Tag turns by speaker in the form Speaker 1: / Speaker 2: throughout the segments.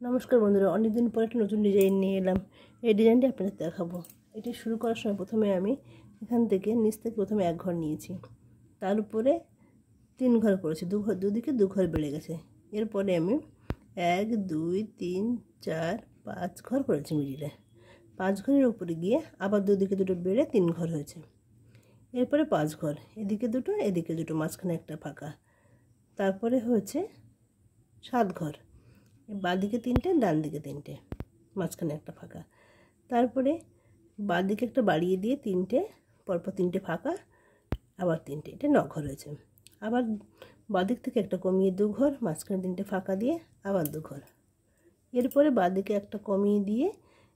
Speaker 1: নমস্কার বন্ধুরা, অনেক দিন পর একটা নতুন ডিজাইন নিয়ে এলাম। এই ডিজাইনটি আপনাদের দেখাবো। এটি শুরু করার সময় প্রথমে আমি এখান থেকে নিচ থেকে প্রথমে এক ঘর নিয়েছি, তার উপরে 3 ঘর করেছি, দুদিকে 2 ঘর বেড়ে গেছে। এরপরে আমি 1 2 3 4 5 ঘর করেছি মিডিলে। 5 ঘরের উপরে গিয়ে আবার দুদিকে দুটো বেড়ে 3 ঘর হয়েছে। এরপরে 5 ঘর, এদিকে দুটো এদিকে দুটো, মাঝখানে একটা ফাঁকা। তারপরে হয়েছে 7 ঘর, বাঁদিকে 3টে ডান দিকে 3টে, মাঝখানে একটা ফাঁকা। তারপরে বাঁদিকে একটা বাড়িয়ে দিয়ে 3টে, পরপর 3টে ফাঁকা, আবার 3টে, এটা 9 ঘর হয়েছে। আবার বাঁদিক থেকে একটা কমিয়ে 2 ঘর, মাঝখানে 3টে ফাঁকা দিয়ে আবার 2 ঘর। এরপরে বাঁদিকে একটা কমিয়ে দিয়ে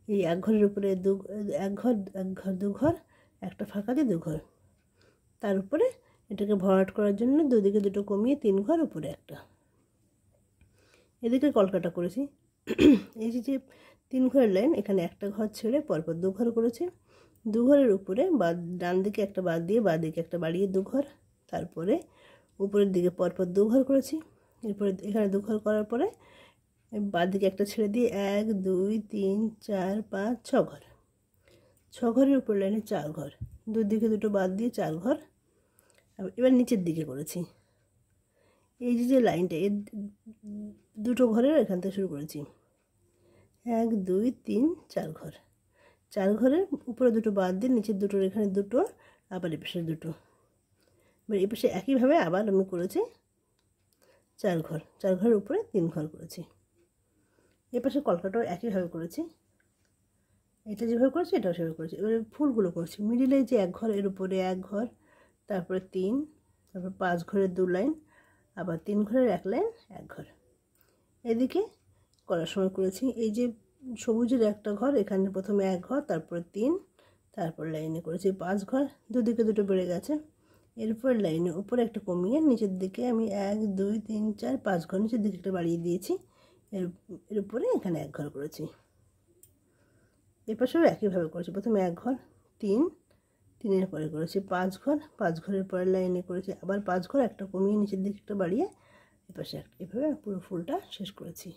Speaker 1: এই এক ঘরের উপরে এক ঘর 2 ঘর, একটা ফাঁকা দিয়ে 2 ঘর। তার উপরে এটাকে ভরাট করার জন্য দুদিকে দুটো কমিয়ে 3 ঘর, উপরে একটা। এদিকে কলকাটা করেছি। এই যে 3 ঘরের লাইন, এখানে একটা ঘর ছেড়ে পরপর 2 ঘর করেছি। 2 ঘরের উপরে ডান দিকে একটা বাদ দিয়ে বাঁদিকে একটা বাড়িয়ে 2 ঘর। তারপরে উপরের দিকে পরপর 2 ঘর করেছি। এরপরে এখানে 2 ঘর করার পরে বাঁদিকে একটা ছেড়ে দিয়ে 1 2 3 4 5 6 ঘর। 6 ঘরের উপর লাইনে 4 ঘর, দুদিকে দুটো বাদ দিয়ে 4 ঘর। এবার নিচের দিকে করেছি। এই যে লাইনটা, এর দুটো ঘরের এখান থেকে শুরু করেছি। 1 2 3 4 ঘর। 4 ঘরের উপরে দুটো বাদ দিয়ে নিচের দুটোর এখানে দুটো, আবার এপাশে দুটো। এবার এপাশে একইভাবে আবার আমি করেছি 4 ঘর। 4 ঘরের উপরে 3 ঘর করেছি। এপাশে কলকাটাও একইভাবে করেছি। এটা যেভাবে করেছি এটাও সেভাবে করেছি। এবারে ফুলগুলো করেছি। মিডিলে যে 1 ঘর, এর উপরে 1 ঘর, তারপরে 3, তারপর 5 ঘরের 2 লাইন, আবার 3 ঘরের 1 লাইন 1 ঘর। এদিকে করার সময় করেছি এই যে সবুজের একটা ঘর, এখানে প্রথমে 1 ঘর, তারপরে 3, তারপর লাইনে করেছি 5 ঘর, দুদিকে দুটো বেড়ে গেছে। এরপর লাইনে উপরে একটা কমিয়ে নিচের দিকে আমি 1 2 3 4 5 ঘর নিচের দিকে একটা বাড়িয়ে দিয়েছি। এর উপরে এখানে 1 ঘর করেছি। এপাশেও একইভাবে করেছি। প্রথমে 1 ঘর, 3, 3-এর পরে করেছি 5 ঘর, 5 ঘরের পরের লাইনে করেছি আবার 5 ঘর, একটা কমিয়ে নিচের দিকে একটা বাড়িয়ে এপাশে একটা, এভাবে পুরো ফুলটা শেষ করেছি।